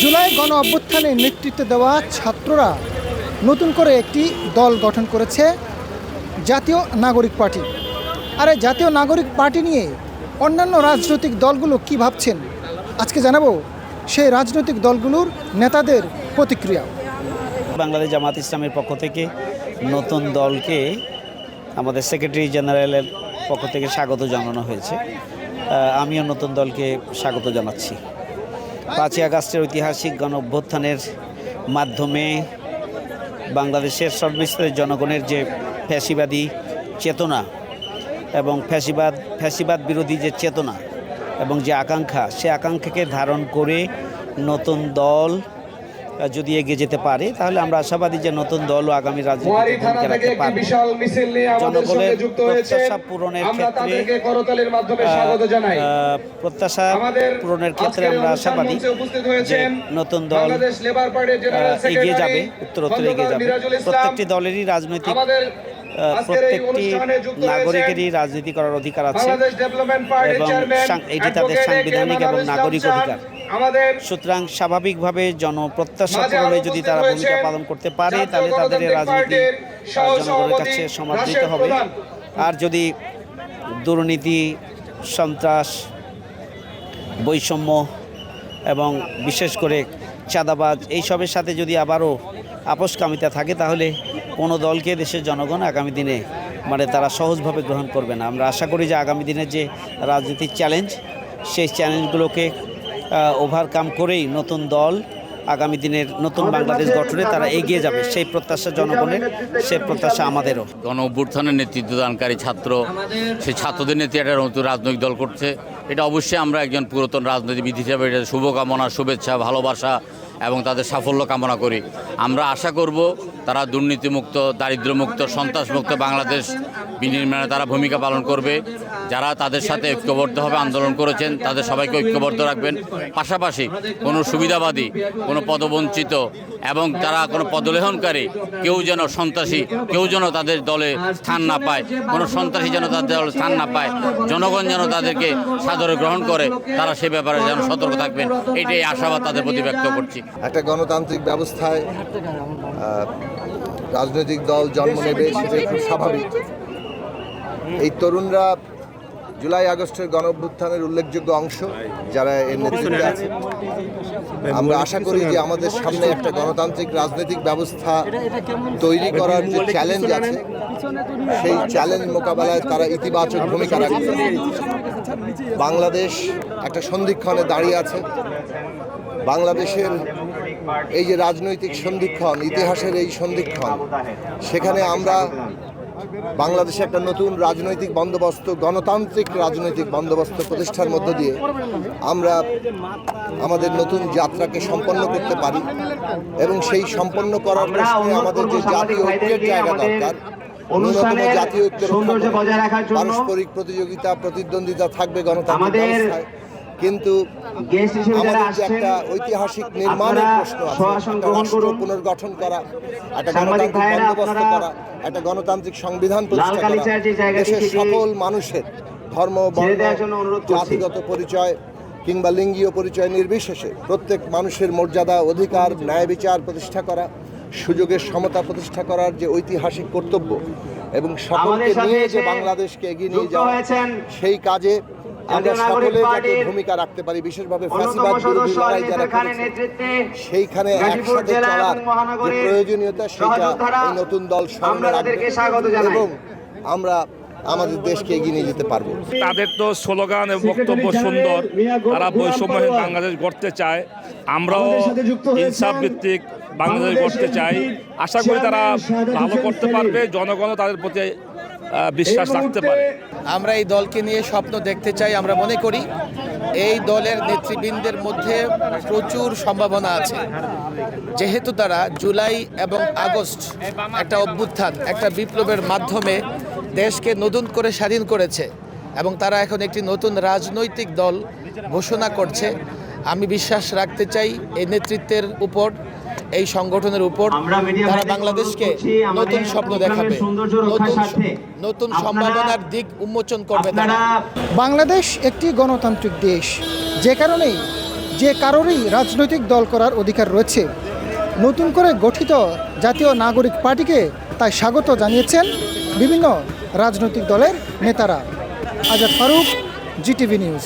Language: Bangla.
জুলাই গণ অভ্যুত্থানে নেতৃত্ব দেওয়া ছাত্ররা নতুন করে একটি দল গঠন করেছে, জাতীয় নাগরিক পার্টি। আর এই জাতীয় নাগরিক পার্টি নিয়ে অন্যান্য রাজনৈতিক দলগুলো কি ভাবছেন আজকে জানাবো সেই রাজনৈতিক দলগুলোর নেতাদের প্রতিক্রিয়া। বাংলাদেশ জামাত ইসলামের পক্ষ থেকে নতুন দলকে আমাদের সেক্রেটারি জেনারেলের পক্ষ থেকে স্বাগত জানানো হয়েছে। আমিও নতুন দলকে স্বাগত জানাচ্ছি। 5ই আগস্টের ঐতিহাসিক গণ অভ্যুত্থানের মাধ্যমে বাংলাদেশের সর্বস্তরের জনগণের যে ফ্যাসিবাদী চেতনা এবং ফ্যাসিবাদ বিরোধী যে চেতনা এবং যে আকাঙ্ক্ষা, সে আকাঙ্ক্ষাকে ধারণ করে নতুন দল যদি এগিয়ে যেতে পারে তাহলে আমরা আশাবাদী যে নতুন দলও আগামী রাজনীতিতে ভূমিকা রাখতে পারবে। জনগণের প্রত্যাশা পূরণের ক্ষেত্রে আমরা আশাবাদী যে নতুন দল এগিয়ে যাবে, উত্তরোত্তর এগিয়ে যাবে। প্রত্যেকটি দলেরই প্রত্যেকটি নাগরিকেরই রাজনীতি করার অধিকার আছে এবং এটি তাদের সাংবিধানিক এবং নাগরিক অধিকার। সুতরাং স্বাভাবিকভাবে জনপ্রত্যাশা পূরণে যদি তারা ভূমিকা পালন করতে পারে তাহলে তাদের রাজনীতি জনগণের কাছে সমাদৃত হবে। আর যদি দুর্নীতি, সন্ত্রাস, বৈষম্য এবং বিশেষ করে চাঁদাবাজ এইসবের সাথে যদি আবারও আপোষকামিতা থাকে তাহলে কোনো দলকে দেশের জনগণ আগামী দিনে তারা সহজভাবে গ্রহণ করবে না। আমরা আশা করি যে আগামী দিনের যে রাজনীতির চ্যালেঞ্জ, সেই চ্যালেঞ্জগুলোকে ওভারকাম করেই নতুন দল আগামী দিনের নতুন বাংলাদেশ গঠনে তারা এগিয়ে যাবে। সেই প্রত্যাশা জনগণের, সেই প্রত্যাশা আমাদেরও। গণ অভ্যুত্থানের নেতৃত্ব দানকারী ছাত্র, সেই ছাত্রদের নেতৃত্বে একটা নতুন রাজনৈতিক দল করছে। এটা অবশ্যই আমরা একজন পুরাতন রাজনীতিবিদ হিসেবে এটা শুভকামনা, শুভেচ্ছা, ভালোবাসা এবং তাদের সাফল্য কামনা করি। আমরা আশা করব তারা দুর্নীতিমুক্ত, দারিদ্র্যমুক্ত, সন্ত্রাসমুক্ত বাংলাদেশ বিনির্মাণে তারা ভূমিকা পালন করবে। যারা তাদের সাথে ঐক্যবদ্ধভাবে আন্দোলন করেছেন তাদের সবাইকে ঐক্যবদ্ধ রাখবেন। পাশাপাশি কোনো সুবিধাবাদী, কোনো পদবঞ্চিত এবং তারা কোনো পদলেহনকারী কেউ যেন সন্ত্রাসী, কেউ যেন তাদের দলে স্থান না পায়, কোনো সন্ত্রাসী যেন তাদের দলে স্থান না পায়, জনগণ যেন তাদেরকে সাদরে গ্রহণ করে, তারা সে ব্যাপারে যেন সতর্ক থাকবেন, এইটাই আশাবাদ তাদের প্রতি ব্যক্ত করছি। একটা গণতান্ত্রিক ব্যবস্থায় রাজনৈতিক দল জন্ম নেবে, সেটাই খুব স্বাভাবিক। এই তরুণরা জুলাই আগস্টের গণ অভ্যুত্থানের উল্লেখযোগ্য অংশ, যারা এর নেতৃত্বে আছে। আমরা আশা করি যে আমাদের সামনে একটা গণতান্ত্রিক রাজনৈতিক ব্যবস্থা তৈরি করার যে চ্যালেঞ্জ আছে, সেই চ্যালেঞ্জ মোকাবেলায় তারা ইতিবাচক ভূমিকা রাখবে। বাংলাদেশ একটা সন্ধিক্ষণে দাঁড়িয়ে আছে। বাংলাদেশের এই যে রাজনৈতিক সন্ধিক্ষণ, ইতিহাসের এই সন্ধিক্ষণ, সেখানে আমরা বাংলাদেশে একটা নতুন রাজনৈতিক বন্দোবস্ত, গণতান্ত্রিক রাজনৈতিক বন্দোবস্ত প্রতিষ্ঠার মধ্য দিয়ে আমরা আমাদের নতুন যাত্রাকে সম্পন্ন করতে পারি। এবং সেই সম্পন্ন করার প্রশ্নে আমাদের যে জাতীয় ঐক্যের জায়গা দরকার, ন্যূনতম জাতীয় ঐক্যের পারস্পরিক প্রতিযোগিতা, প্রতিদ্বন্দ্বিতা থাকবে গণতান্ত্রিক ব্যবস্থায়। কিন্তু আমাদের যে একটা ঐতিহাসিক নির্মাণের প্রশ্ন আছে, একটা রাষ্ট্র পুনর্গঠন করা, একটা গণতান্ত্রিক বন্দোবস্ত করা, একটা গণতান্ত্রিক সংবিধান প্রতিষ্ঠা করা, দেশের সকল মানুষের ধর্ম, বর্ণ, জাতিগত পরিচয় কিংবা লিঙ্গীয় পরিচয় নির্বিশেষে প্রত্যেক মানুষের মর্যাদা, অধিকার, ন্যায় বিচার প্রতিষ্ঠা করা, সুযোগের সমতা প্রতিষ্ঠা করার যে ঐতিহাসিক কর্তব্য এবং সকলকে নিয়ে যে বাংলাদেশকে এগিয়ে নিয়ে যাওয়া, সেই কাজে আমরা সকলে যাতে ভূমিকা রাখতে পারি, বিশেষভাবে ফ্যাসিবাদ বিরোধী লড়াই যারা করেছে, সেইখানে একসাথে চলার যে প্রয়োজনীয়তা, সেটা এই নতুন দল সামনে রাখবে এবং আমরা আমাদের দেশকে এগিয়ে নিয়ে যেতে পারবো। তাদের তো স্লোগান এবং বক্তব্য সুন্দর, তারা বৈষম্যহীন বাংলাদেশ গড়তে চায়, আমরাও ইনসাফ ভিত্তিক বাংলাদেশ গড়তে চাই। আশা করি তারা ভালো করতে পারবে, জনগণও তাদের প্রতি বিশ্বাস রাখতে পারে। আমরা এই দলকে নিয়ে স্বপ্ন দেখতে চাই। আমরা মনে করি এই দলের নেতৃবৃন্দের মধ্যে প্রচুর সম্ভাবনা আছে, যেহেতু তারা জুলাই এবং আগস্ট একটা অভ্যুত্থান, একটা বিপ্লবের মাধ্যমে দেশকে নতুন করে স্বাধীন করেছে এবং তারা এখন একটি নতুন রাজনৈতিক দল ঘোষণা করছে। আমি বিশ্বাস রাখতে চাই এই নেতৃত্বের উপর, এই সংগঠনের উপর। তারা বাংলাদেশকে নতুন স্বপ্ন দেখাবে, নতুন সম্ভাবনার দিক উন্মোচন করবে। বাংলাদেশ একটি গণতান্ত্রিক দেশ, যে কারণেই যে কারোরই রাজনৈতিক দল করার অধিকার রয়েছে। নতুন করে গঠিত জাতীয় নাগরিক পার্টিকে তাই স্বাগত জানিয়েছেন বিভিন্ন রাজনৈতিক দলের নেতারা। Azad Farooq, Zee TV news.